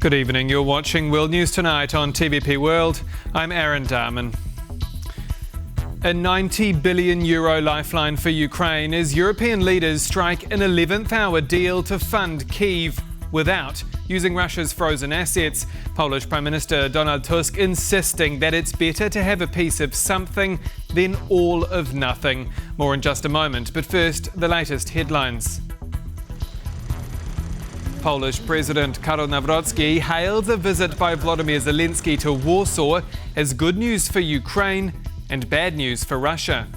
Good evening. You're watching World News Tonight on TVP World. I'm Aaron Darman. A €90 billion lifeline for Ukraine as European leaders strike an 11th hour deal to fund Kyiv without using Russia's frozen assets. Polish Prime Minister Donald Tusk insisting that it's better to have a piece of something than all of nothing. More in just a moment, but first, the latest headlines. Polish President Karol Nawrocki hailed a visit by Vladimir Zelenskyy to Warsaw as good news for Ukraine and bad news for Russia.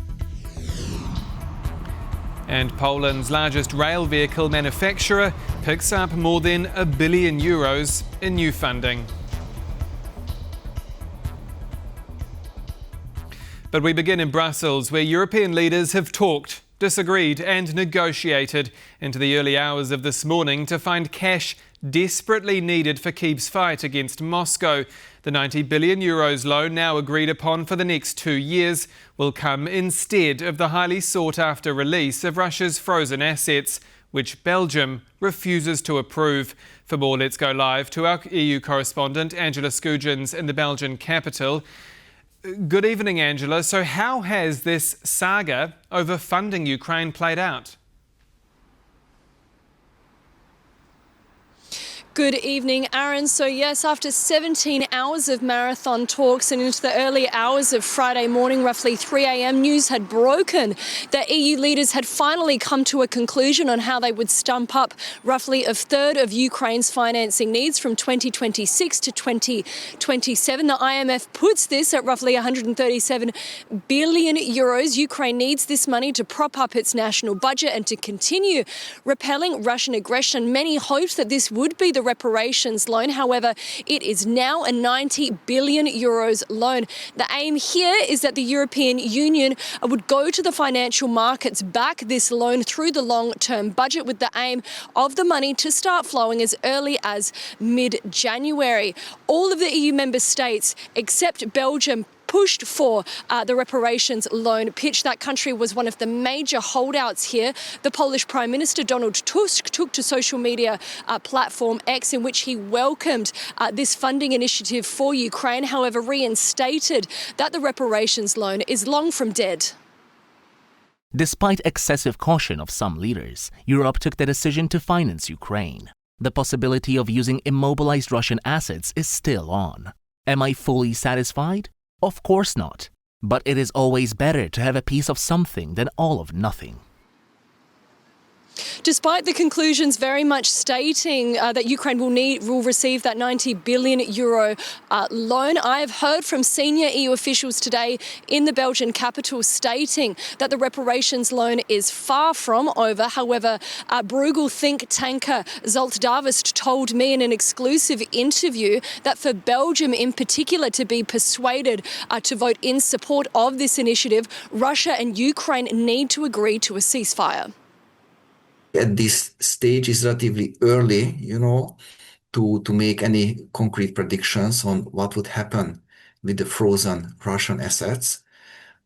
And Poland's largest rail vehicle manufacturer picks up more than €1 billion in new funding. But we begin in Brussels, where European leaders have talked, disagreed and negotiated into the early hours of this morning to find cash desperately needed for Kyiv's fight against Moscow. The €90 billion loan now agreed upon for the next 2 years will come instead of the highly sought-after release of Russia's frozen assets, which Belgium refuses to approve. For more, let's go live to our EU correspondent Angela Skujins in the Belgian capital. Good evening, Angela. So how has this saga over funding Ukraine played out? Good evening, Aaron. So yes, after 17 hours of marathon talks and into the early hours of Friday morning, roughly 3 a.m, news had broken that EU leaders had finally come to a conclusion on how they would stump up roughly a third of Ukraine's financing needs from 2026 to 2027. The IMF puts this at roughly €137 billion. Ukraine needs this money to prop up its national budget and to continue repelling Russian aggression. Many hoped that this would be the reparations loan. However, it is now a €90 billion loan. The aim here is that the European Union would go to the financial markets, back this loan through the long-term budget with the aim of the money to start flowing as early as mid-January. All of the EU member states, except Belgium, pushed for the reparations loan pitch. That country was one of the major holdouts here. The Polish Prime Minister Donald Tusk took to social media platform X, in which he welcomed this funding initiative for Ukraine, however reinstated that the reparations loan is long from dead. Despite excessive caution of some leaders, Europe took the decision to finance Ukraine. The possibility of using immobilized Russian assets is still on. Am I fully satisfied? Of course not. But it is always better to have a piece of something than all of nothing. Despite the conclusions very much stating that Ukraine will receive that €90 billion loan, I have heard from senior EU officials today in the Belgian capital stating that the reparations loan is far from over. However, Bruegel think tanker Zalt Davist told me in an exclusive interview that for Belgium in particular to be persuaded to vote in support of this initiative, Russia and Ukraine need to agree to a ceasefire. At this stage, it's relatively early, to make any concrete predictions on what would happen with the frozen Russian assets.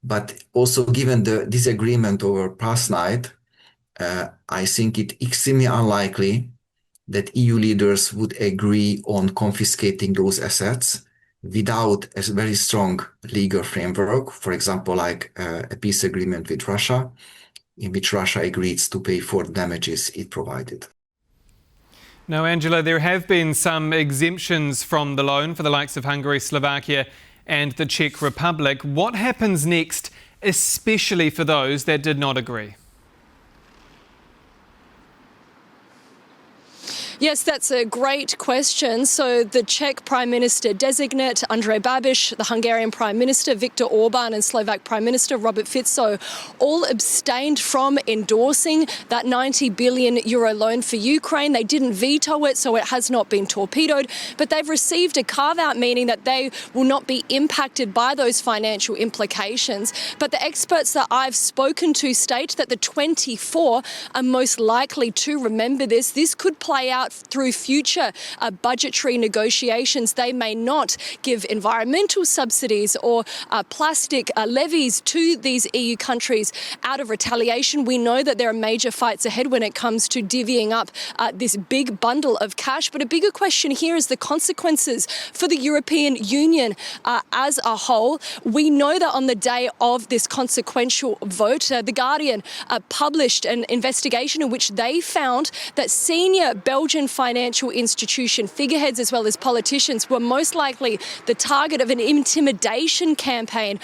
But also given the disagreement over past night, I think it extremely unlikely that EU leaders would agree on confiscating those assets without a very strong legal framework, for example, like a peace agreement with Russia, in which Russia agrees to pay for the damages it provided. Now, Angela, there have been some exemptions from the loan for the likes of Hungary, Slovakia and the Czech Republic. What happens next, especially for those that did not agree? Yes, that's a great question. So the Czech Prime Minister designate, Andrej Babiš, the Hungarian Prime Minister, Viktor Orban, and Slovak Prime Minister, Robert Fico, all abstained from endorsing that €90 billion loan for Ukraine. They didn't veto it, so it has not been torpedoed, but they've received a carve-out, meaning that they will not be impacted by those financial implications. But the experts that I've spoken to state that the 24 are most likely to remember this. This could play out that through future budgetary negotiations, they may not give environmental subsidies or plastic levies to these EU countries out of retaliation. We know that there are major fights ahead when it comes to divvying up this big bundle of cash. But a bigger question here is the consequences for the European Union as a whole. We know that on the day of this consequential vote, The Guardian published an investigation in which they found that senior Belgian financial institution figureheads as well as politicians were most likely the target of an intimidation campaign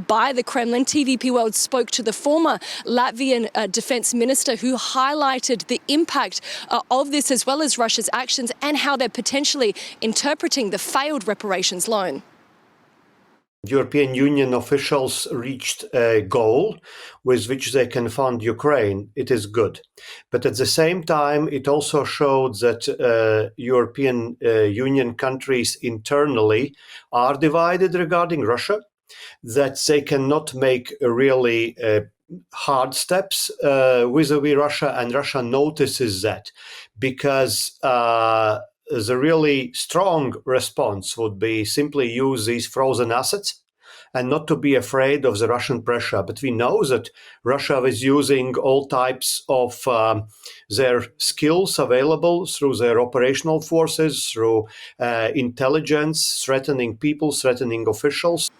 by the Kremlin. TVP World spoke to the former Latvian defense minister who highlighted the impact of this as well as Russia's actions and how they're potentially interpreting the failed reparations loan. European Union officials reached a goal with which they can fund Ukraine. It is good. But at the same time, it also showed that European Union countries internally are divided regarding Russia, that they cannot make really hard steps vis-a-vis Russia, and Russia notices that because the really strong response would be simply use these frozen assets and not to be afraid of the Russian pressure. But we know that Russia is using all types of their skills available through their operational forces, through intelligence, threatening people, threatening officials.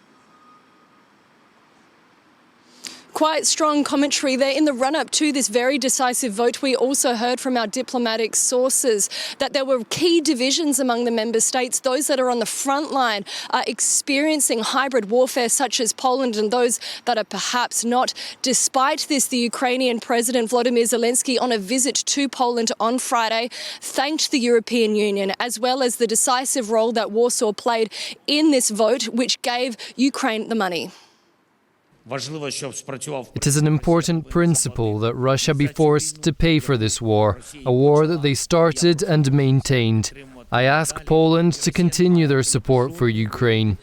Quite strong commentary there. In the run-up to this very decisive vote, we also heard from our diplomatic sources that there were key divisions among the member states, those that are on the front line experiencing hybrid warfare such as Poland and those that are perhaps not. Despite this, the Ukrainian President Vladimir Zelenskyy, on a visit to Poland on Friday, thanked the European Union as well as the decisive role that Warsaw played in this vote, which gave Ukraine the money. It is an important principle that Russia be forced to pay for this war, a war that they started and maintained. I ask Poland to continue their support for Ukraine.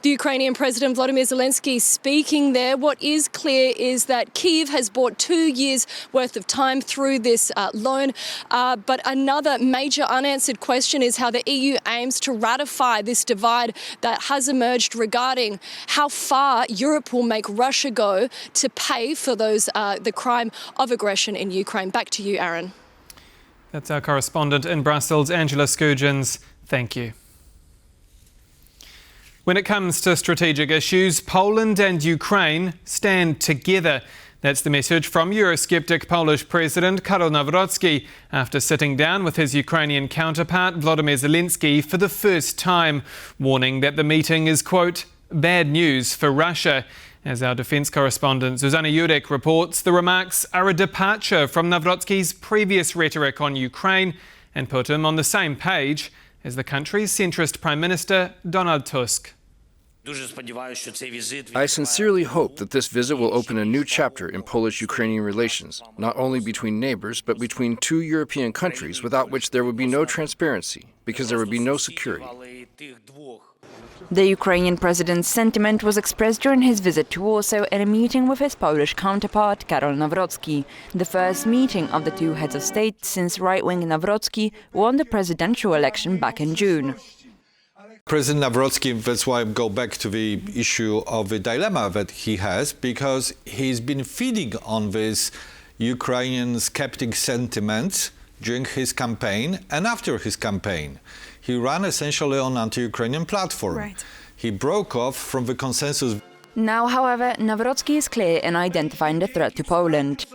The Ukrainian President Vladimir Zelenskyy speaking there. What is clear is that Kyiv has bought 2 years' worth of time through this loan. But another major unanswered question is how the EU aims to ratify this divide that has emerged regarding how far Europe will make Russia go to pay for the crime of aggression in Ukraine. Back to you, Aaron. That's our correspondent in Brussels, Angela Scourgens. Thank you. When it comes to strategic issues, Poland and Ukraine stand together. That's the message from Eurosceptic Polish President Karol Nawrocki after sitting down with his Ukrainian counterpart Vladimir Zelenskyy for the first time, warning that the meeting is, quote, bad news for Russia. As our defence correspondent Zuzana Jurek reports, the remarks are a departure from Nawrocki's previous rhetoric on Ukraine and put him on the same page as the country's centrist Prime Minister Donald Tusk. I sincerely hope that this visit will open a new chapter in Polish-Ukrainian relations, not only between neighbors, but between two European countries without which there would be no transparency, because there would be no security. The Ukrainian president's sentiment was expressed during his visit to Warsaw in a meeting with his Polish counterpart, Karol Nawrocki, the first meeting of the two heads of state since right-wing Nawrocki won the presidential election back in June. President Nawrocki, that's why I go back to the issue of the dilemma that he has, because he's been feeding on this Ukrainian skeptic sentiment during his campaign and after his campaign. He ran essentially on anti-Ukrainian platform. Right. He broke off from the consensus. Now, however, Nawrocki is clear in identifying the threat to Poland.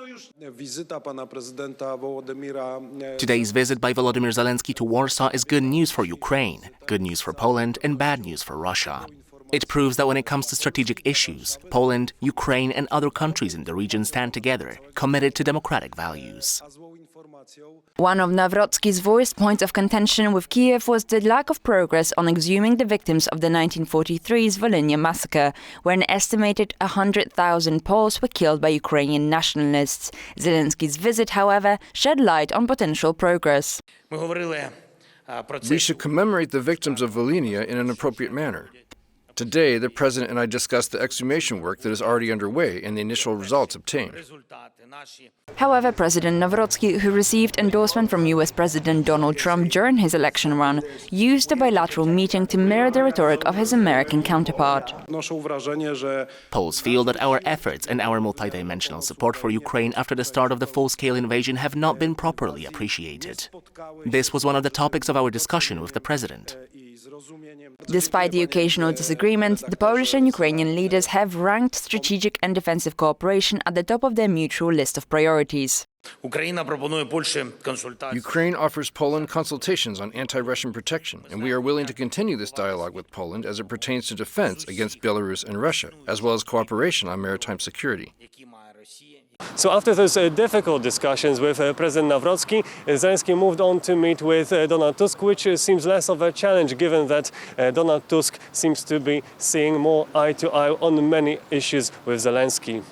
Today's visit by Volodymyr Zelenskyy to Warsaw is good news for Ukraine, good news for Poland, and bad news for Russia. It proves that when it comes to strategic issues, Poland, Ukraine, and other countries in the region stand together, committed to democratic values. One of Nawrocki's voiced points of contention with Kyiv was the lack of progress on exhuming the victims of the 1943 Volhynia massacre, where an estimated 100,000 Poles were killed by Ukrainian nationalists. Zelensky's visit, however, shed light on potential progress. We should commemorate the victims of Volhynia in an appropriate manner. Today, the President and I discussed the exhumation work that is already underway and the initial results obtained. However, President Nawrocki, who received endorsement from US President Donald Trump during his election run, used the bilateral meeting to mirror the rhetoric of his American counterpart. Poles feel that our efforts and our multidimensional support for Ukraine after the start of the full-scale invasion have not been properly appreciated. This was one of the topics of our discussion with the President. Despite the occasional disagreement, the Polish and Ukrainian leaders have ranked strategic and defensive cooperation at the top of their mutual list of priorities. Ukraine offers Poland consultations on anti-Russian protection, and we are willing to continue this dialogue with Poland as it pertains to defense against Belarus and Russia, as well as cooperation on maritime security. So after those difficult discussions with President Nawrocki, Zelenskyy moved on to meet with Donald Tusk, which seems less of a challenge given that Donald Tusk seems to be seeing more eye-to-eye on many issues with Zelenskyy.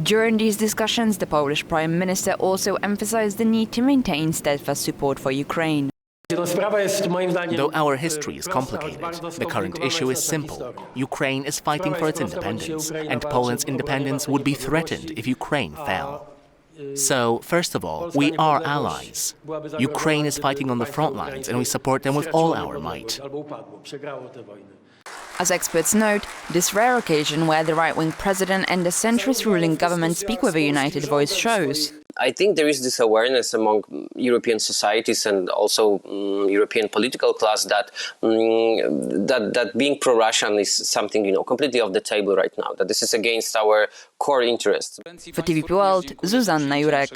During these discussions, the Polish Prime Minister also emphasized the need to maintain steadfast support for Ukraine. Though our history is complicated, the current issue is simple. Ukraine is fighting for its independence, and Poland's independence would be threatened if Ukraine fell. So, first of all, we are allies. Ukraine is fighting on the front lines, and we support them with all our might. As experts note, this rare occasion where the right-wing president and the centrist ruling government speak with a united voice shows. I think there is this awareness among European societies and also European political class that that being pro-Russian is something completely off the table right now. That this is against our core interests. For TVP World, Zuzanna Jurek.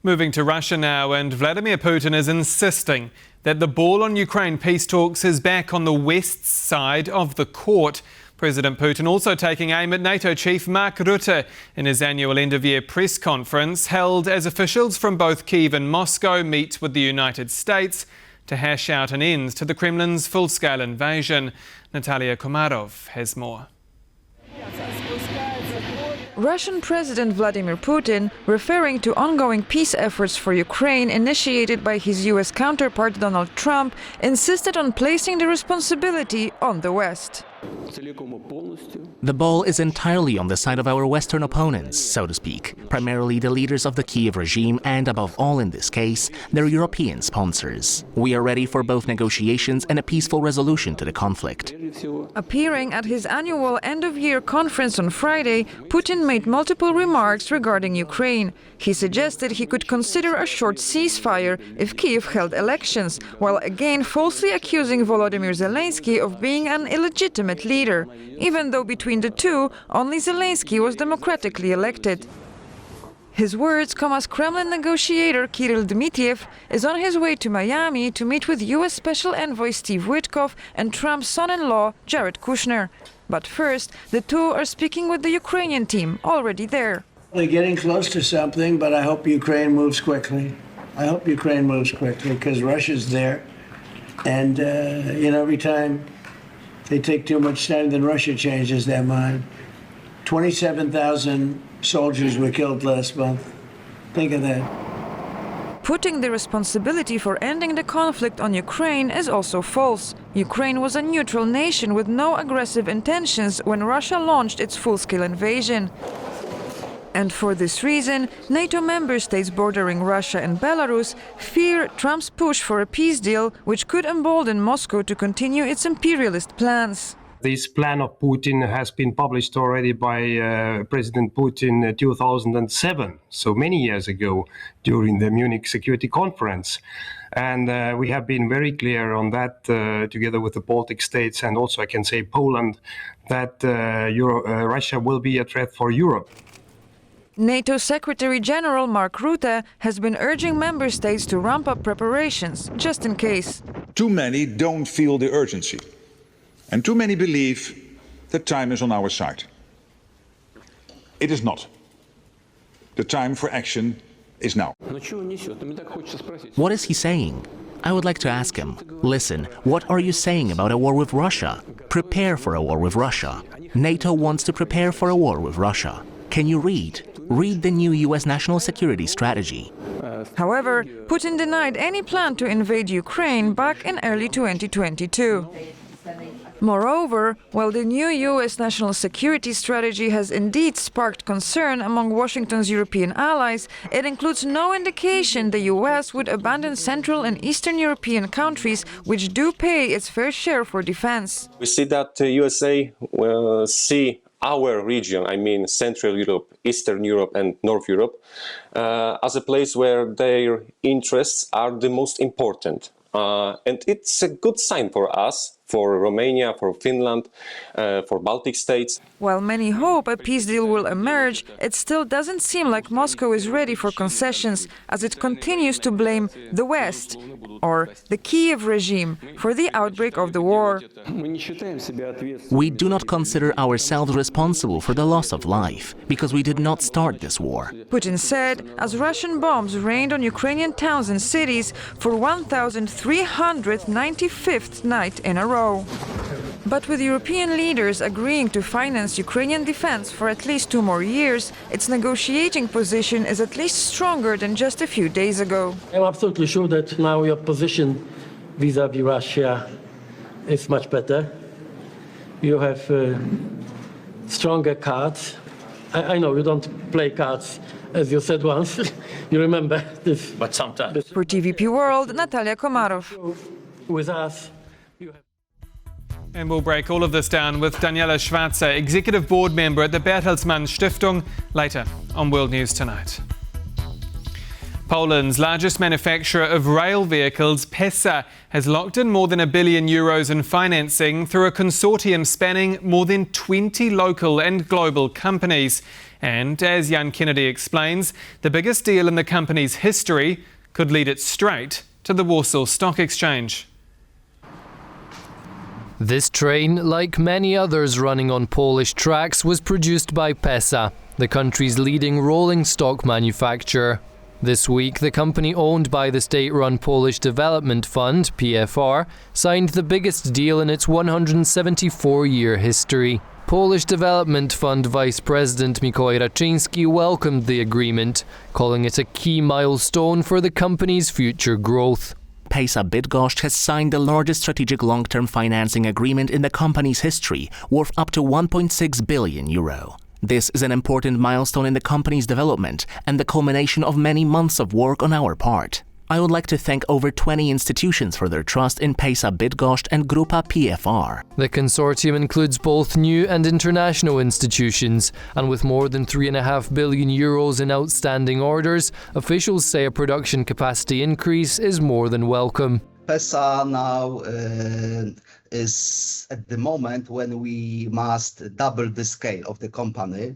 Moving to Russia now, and Vladimir Putin is insisting that the ball on Ukraine peace talks is back on the West's side of the court. President Putin also taking aim at NATO chief Mark Rutte in his annual end-of-year press conference held as officials from both Kyiv and Moscow meet with the United States to hash out an end to the Kremlin's full-scale invasion. Natalia Komarov has more. Russian President Vladimir Putin, referring to ongoing peace efforts for Ukraine initiated by his US counterpart Donald Trump, insisted on placing the responsibility on the West. The ball is entirely on the side of our Western opponents, so to speak, primarily the leaders of the Kyiv regime and, above all in this case, their European sponsors. We are ready for both negotiations and a peaceful resolution to the conflict. Appearing at his annual end-of-year conference on Friday, Putin made multiple remarks regarding Ukraine. He suggested he could consider a short ceasefire if Kyiv held elections, while again falsely accusing Volodymyr Zelenskyy of being an illegitimate leader, even though between the two, only Zelenskyy was democratically elected. His words come as Kremlin negotiator Kirill Dmitriev is on his way to Miami to meet with U.S. Special Envoy Steve Witkoff and Trump's son-in-law Jared Kushner. But first, the two are speaking with the Ukrainian team already there. They're getting close to something, but I hope Ukraine moves quickly. I hope Ukraine moves quickly because Russia's there. And, every time they take too much time, then Russia changes their mind. 27,000 soldiers were killed last month. Think of that. Putting the responsibility for ending the conflict on Ukraine is also false. Ukraine was a neutral nation with no aggressive intentions when Russia launched its full-scale invasion. And for this reason, NATO member states bordering Russia and Belarus fear Trump's push for a peace deal, which could embolden Moscow to continue its imperialist plans. This plan of Putin has been published already by President Putin in 2007, so many years ago, during the Munich Security Conference. And we have been very clear on that, together with the Baltic states and also, I can say, Poland, that Russia will be a threat for Europe. NATO Secretary-General Mark Rutte has been urging member states to ramp up preparations, just in case. Too many don't feel the urgency, and too many believe that time is on our side. It is not. The time for action is now. What is he saying? I would like to ask him, listen, what are you saying about a war with Russia? Prepare for a war with Russia. NATO wants to prepare for a war with Russia. Can you read? Read the new U.S. national security strategy. However, Putin denied any plan to invade Ukraine back in early 2022. Moreover, while the new US national security strategy has indeed sparked concern among Washington's European allies, it includes no indication the US would abandon Central and Eastern European countries which do pay its fair share for defense. We see that the USA will see our region, I mean Central Europe, Eastern Europe and North Europe, as a place where their interests are the most important. And it's a good sign for us, for Romania, for Finland, for Baltic states. While many hope a peace deal will emerge, it still doesn't seem like Moscow is ready for concessions, as it continues to blame the West, or the Kyiv regime, for the outbreak of the war. We do not consider ourselves responsible for the loss of life, because we did not start this war. Putin said, as Russian bombs rained on Ukrainian towns and cities for 1,395th night in a row. But with European leaders agreeing to finance Ukrainian defense for at least 2 more years, its negotiating position is at least stronger than just a few days ago. I'm absolutely sure that now your position vis-à-vis Russia is much better. You have stronger cards. I know you don't play cards, as you said once. You remember this. But sometimes. For TVP World, Natalia Komarov. With us. And we'll break all of this down with Daniela Schwarzer, Executive Board Member at the Bertelsmann Stiftung, later on World News Tonight. Poland's largest manufacturer of rail vehicles, PESA, has locked in more than €1 billion in financing through a consortium spanning more than 20 local and global companies. And as Jan Kennedy explains, the biggest deal in the company's history could lead it straight to the Warsaw Stock Exchange. This train, like many others running on Polish tracks, was produced by PESA, the country's leading rolling stock manufacturer. This week, the company owned by the state-run Polish Development Fund, PFR, signed the biggest deal in its 174-year history. Polish Development Fund Vice President Mikołaj Raczyński welcomed the agreement, calling it a key milestone for the company's future growth. PESA Bydgoszcz has signed the largest strategic long-term financing agreement in the company's history, worth up to €1.6 billion. This is an important milestone in the company's development and the culmination of many months of work on our part. I would like to thank over 20 institutions for their trust in PESA Bydgoszcz and Grupa PFR. The consortium includes both new and international institutions, and with more than €3.5 billion in outstanding orders, officials say a production capacity increase is more than welcome. PESA now is at the moment when we must double the scale of the company,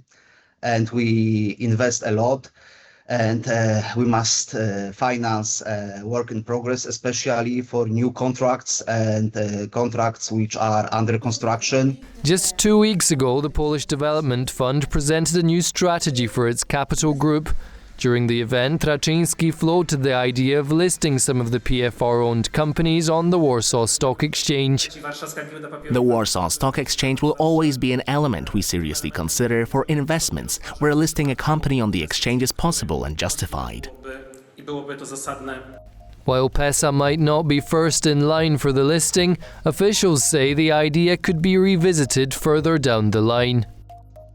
and we invest a lot. And we must finance work in progress, especially for new contracts and contracts which are under construction. Just 2 weeks ago, the Polish Development Fund presented a new strategy for its capital group. During the event, Raczyński floated the idea of listing some of the PFR-owned companies on the Warsaw Stock Exchange. The Warsaw Stock Exchange will always be an element we seriously consider for investments where listing a company on the exchange is possible and justified. While PESA might not be first in line for the listing, officials say the idea could be revisited further down the line.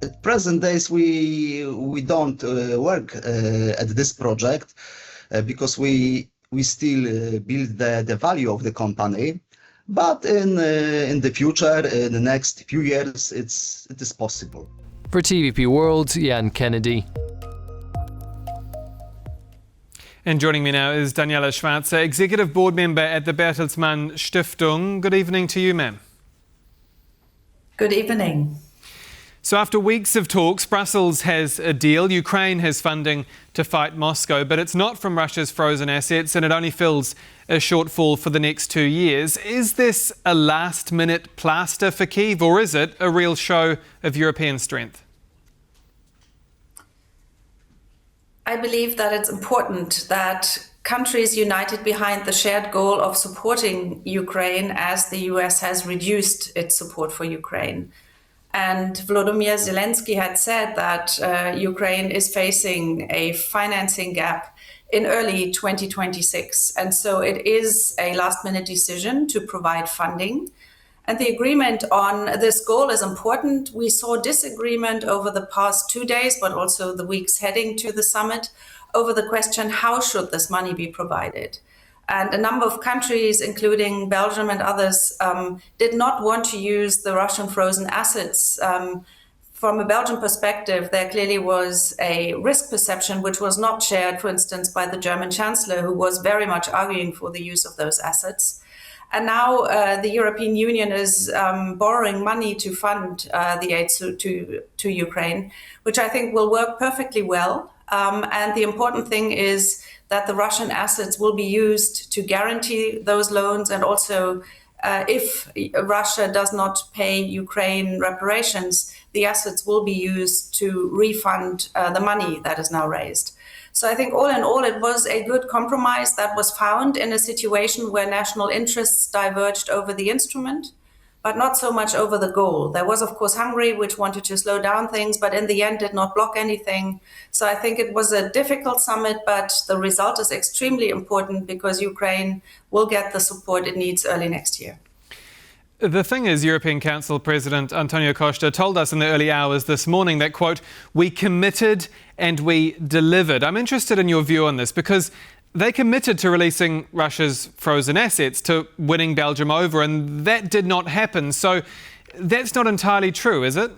At present days, we don't work at this project because we still build the value of the company. But in the future, in the next few years, it is possible. For TVP World, Jan Kennedy. And joining me now is Daniela Schwarzer, Executive Board Member at the Bertelsmann Stiftung. Good evening to you, ma'am. Good evening. So after weeks of talks, Brussels has a deal. Ukraine has funding to fight Moscow, but it's not from Russia's frozen assets, and it only fills a shortfall for the next 2 years. Is this a last-minute plaster for Kyiv, or is it a real show of European strength? I believe that it's important that countries united behind the shared goal of supporting Ukraine, as the US has reduced its support for Ukraine. And Vladimir Zelenskyy had said that Ukraine is facing a financing gap in early 2026. And so it is a last-minute decision to provide funding. And the agreement on this goal is important. We saw disagreement over the past 2 days, but also the weeks heading to the summit, over the question, how should this money be provided? And a number of countries, including Belgium and others, did not want to use the Russian frozen assets. From a Belgian perspective, there clearly was a risk perception which was not shared, for instance, by the German Chancellor, who was very much arguing for the use of those assets. And now the European Union is borrowing money to fund the aid to Ukraine, which I think will work perfectly well. And the important thing is that the Russian assets will be used to guarantee those loans, and also if Russia does not pay Ukraine reparations, the assets will be used to refund the money that is now raised. So I think all in all, it was a good compromise that was found in a situation where national interests diverged over the instrument, but not so much over the goal. There was, of course, Hungary, which wanted to slow down things, but in the end did not block anything. So I think it was a difficult summit, but the result is extremely important because Ukraine will get the support it needs early next year. The thing is, European Council President Antonio Costa told us in the early hours this morning that, quote, we committed and we delivered. I'm interested in your view on this because they committed to releasing Russia's frozen assets, to winning Belgium over, and that did not happen. So that's not entirely true, is it?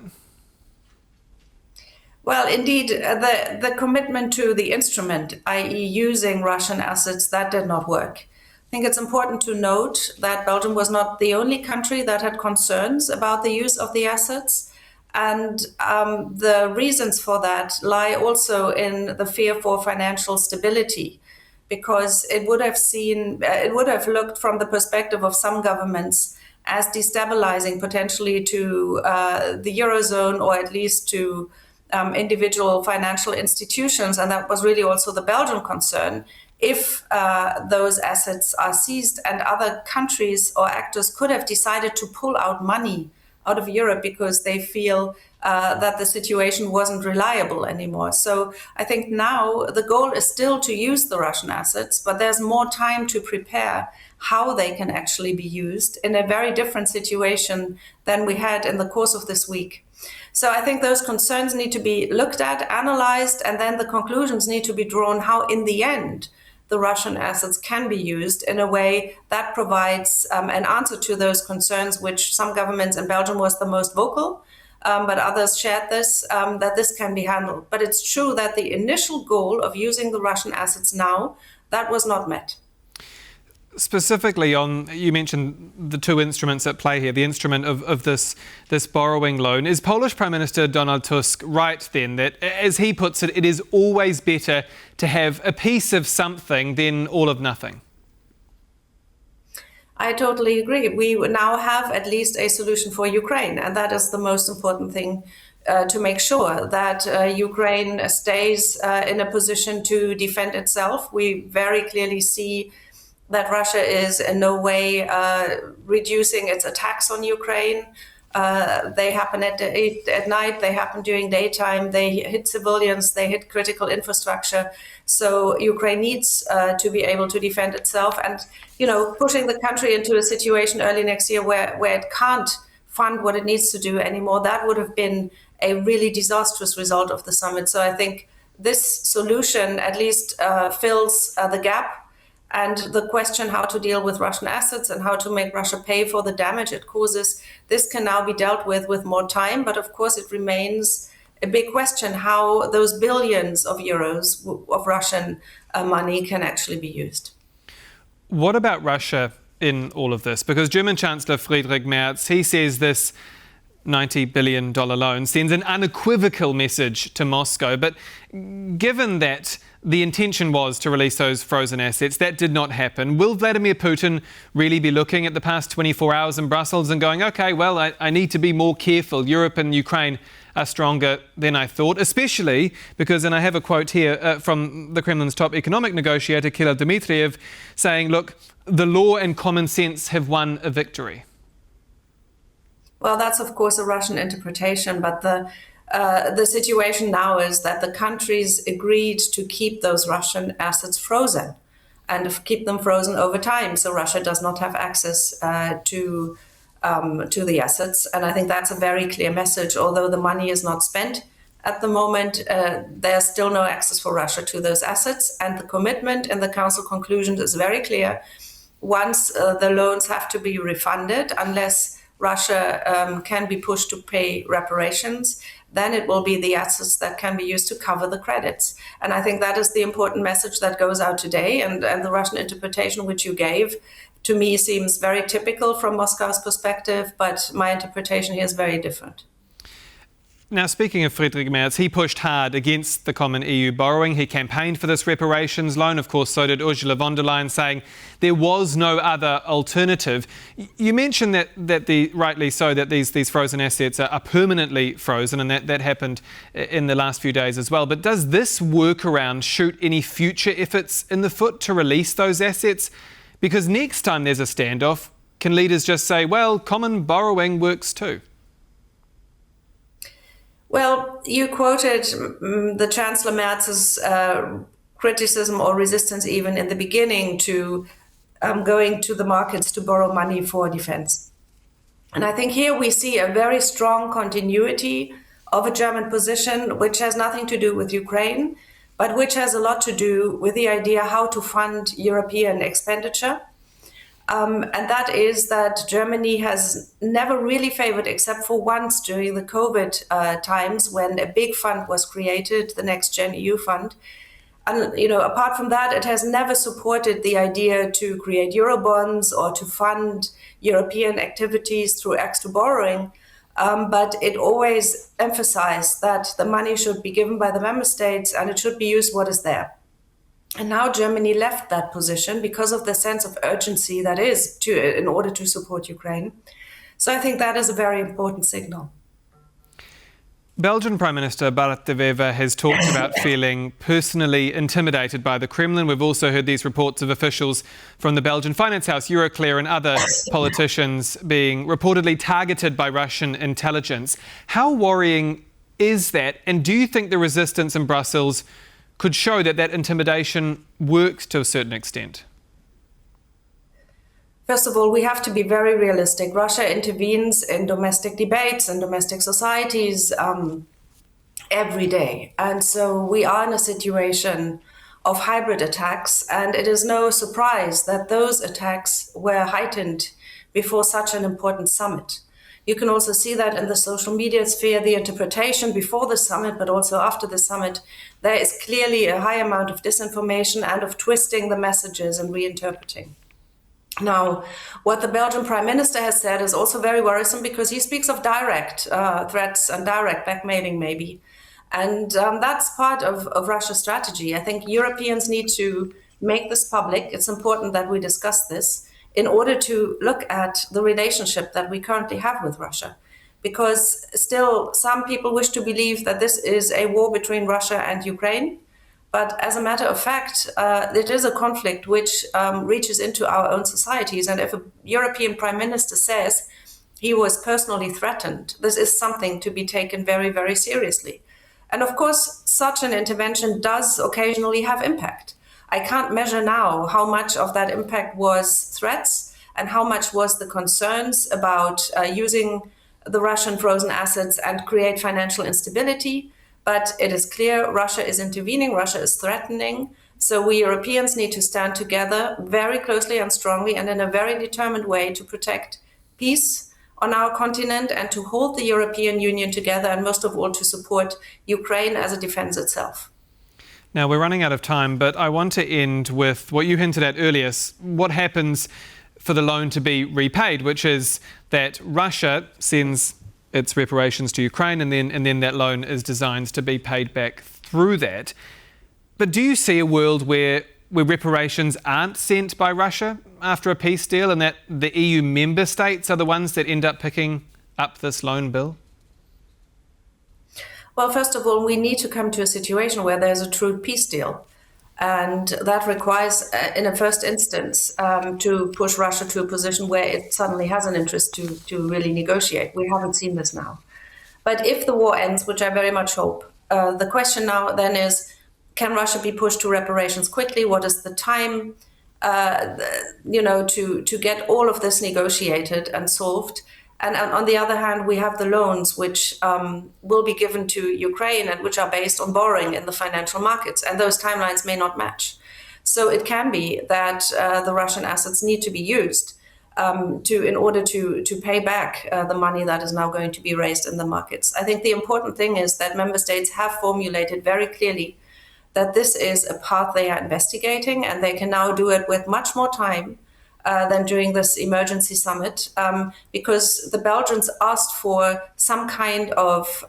Well, indeed, the commitment to the instrument, i.e. using Russian assets, that did not work. I think it's important to note that Belgium was not the only country that had concerns about the use of the assets. And the reasons for that lie also in the fear for financial stability, because it would have looked from the perspective of some governments as destabilizing potentially to the Eurozone, or at least to individual financial institutions. And that was really also the Belgian concern. If those assets are seized, and other countries or actors could have decided to pull out money out of Europe because they feel that the situation wasn't reliable anymore. So I think now the goal is still to use the Russian assets, but there's more time to prepare how they can actually be used in a very different situation than we had in the course of this week. So I think those concerns need to be looked at, analyzed, and then the conclusions need to be drawn how, in the end, the Russian assets can be used in a way that provides an answer to those concerns, which some governments, in Belgium was the most vocal, but others shared this, that this can be handled. But it's true that the initial goal of using the Russian assets now, that was not met. Specifically on, you mentioned the two instruments at play here, the instrument of this borrowing loan. Is Polish Prime Minister Donald Tusk right then that, as he puts it, it is always better to have a piece of something than all of nothing? I totally agree. We now have at least a solution for Ukraine, and that is the most important thing to make sure that Ukraine stays in a position to defend itself. We very clearly see that Russia is in no way reducing its attacks on Ukraine. They happen at night, they happen during daytime, they hit civilians, they hit critical infrastructure. So Ukraine needs to be able to defend itself. And, pushing the country into a situation early next year where it can't fund what it needs to do anymore, that would have been a really disastrous result of the summit. So I think this solution at least fills the gap. And the question how to deal with Russian assets and how to make Russia pay for the damage it causes, this can now be dealt with more time. But of course, it remains a big question how those billions of euros of Russian money can actually be used. What about Russia in all of this? Because German Chancellor Friedrich Merz, he says this $90 billion loan sends an unequivocal message to Moscow. But given that the intention was to release those frozen assets, that did not happen, will Vladimir Putin really be looking at the past 24 hours in Brussels and going, OK, well, I need to be more careful. Europe and Ukraine are stronger than I thought, especially because, and I have a quote here from the Kremlin's top economic negotiator, Kirill Dmitriev, saying, look, the law and common sense have won a victory. Well, that's, of course, a Russian interpretation, but the situation now is that the countries agreed to keep those Russian assets frozen and keep them frozen over time, so Russia does not have access to to the assets. And I think that's a very clear message. Although the money is not spent at the moment, there's still no access for Russia to those assets. And the commitment in the Council conclusions is very clear. Once the loans have to be refunded, unless Russia can be pushed to pay reparations, then it will be the assets that can be used to cover the credits. And I think that is the important message that goes out today. And the Russian interpretation which you gave, to me, seems very typical from Moscow's perspective, but my interpretation here is very different. Now, speaking of Friedrich Merz, he pushed hard against the common EU borrowing. He campaigned for this reparations loan. Of course, so did Ursula von der Leyen, saying there was no other alternative. You mentioned that rightly so, that these frozen assets are permanently frozen, and that happened in the last few days as well. But does this workaround shoot any future efforts in the foot to release those assets? Because next time there's a standoff, can leaders just say, well, common borrowing works too? Well, you quoted the Chancellor Merz's criticism or resistance even in the beginning to going to the markets to borrow money for defense. And I think here we see a very strong continuity of a German position, which has nothing to do with Ukraine, but which has a lot to do with the idea how to fund European expenditure. And that is that Germany has never really favored, except for once during the COVID times when a big fund was created, the Next Gen EU fund. And, apart from that, it has never supported the idea to create Eurobonds or to fund European activities through extra borrowing. But it always emphasized that the money should be given by the member states and it should be used what is there. And now Germany left that position because of the sense of urgency that is in order to support Ukraine. So I think that is a very important signal. Belgian Prime Minister Bart de Wever has talked about feeling personally intimidated by the Kremlin. We've also heard these reports of officials from the Belgian Finance House, Euroclear, and other politicians being reportedly targeted by Russian intelligence. How worrying is that? And do you think the resistance in Brussels could show that intimidation works to a certain extent? First of all, we have to be very realistic. Russia intervenes in domestic debates and domestic societies every day. And so we are in a situation of hybrid attacks. And it is no surprise that those attacks were heightened before such an important summit. You can also see that in the social media sphere, the interpretation before the summit, but also after the summit, there is clearly a high amount of disinformation and of twisting the messages and reinterpreting. Now, what the Belgian Prime Minister has said is also very worrisome because he speaks of direct threats and direct blackmailing maybe. And that's part of Russia's strategy. I think Europeans need to make this public. It's important that we discuss this in order to look at the relationship that we currently have with Russia. Because still some people wish to believe that this is a war between Russia and Ukraine. But as a matter of fact, it is a conflict which reaches into our own societies. And if a European Prime Minister says he was personally threatened, this is something to be taken very, very seriously. And of course, such an intervention does occasionally have impact. I can't measure now how much of that impact was threats and how much was the concerns about using the Russian frozen assets and create financial instability. But it is clear Russia is intervening, Russia is threatening. So we Europeans need to stand together very closely and strongly and in a very determined way to protect peace on our continent and to hold the European Union together and most of all to support Ukraine as a defense itself. Now, we're running out of time, but I want to end with what you hinted at earlier. What happens for the loan to be repaid, which is that Russia sends its reparations to Ukraine and then that loan is designed to be paid back through that. But do you see a world where reparations aren't sent by Russia after a peace deal and that the EU member states are the ones that end up picking up this loan bill? Well, first of all, we need to come to a situation where there's a true peace deal. And that requires, in a first instance, to push Russia to a position where it suddenly has an interest to really negotiate. We haven't seen this now. But if the war ends, which I very much hope, the question now then is, can Russia be pushed to reparations quickly? What is the time to get all of this negotiated and solved. And on the other hand, we have the loans which will be given to Ukraine and which are based on borrowing in the financial markets. And those timelines may not match. So it can be that the Russian assets need to be used in order to pay back the money that is now going to be raised in the markets. I think the important thing is that member states have formulated very clearly that this is a path they are investigating, and they can now do it with much more time than during this emergency summit, because the Belgians asked for some kind of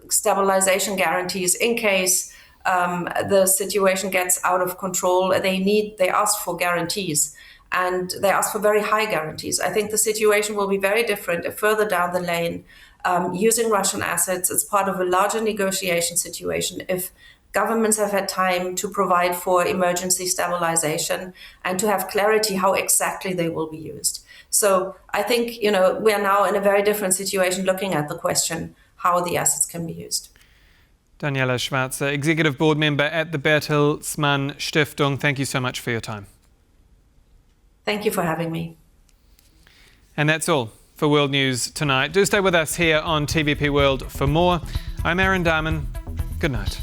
stabilization guarantees in case the situation gets out of control. They asked for guarantees, and they asked for very high guarantees. I think the situation will be very different if further down the lane, using Russian assets as part of a larger negotiation situation, if governments have had time to provide for emergency stabilization and to have clarity how exactly they will be used. So I think, we are now in a very different situation looking at the question how the assets can be used. Daniela Schwarzer, Executive Board Member at the Bertelsmann Stiftung, thank you so much for your time. Thank you for having me. And that's all for World News tonight. Do stay with us here on TVP World for more. I'm Aaron Darman. Good night.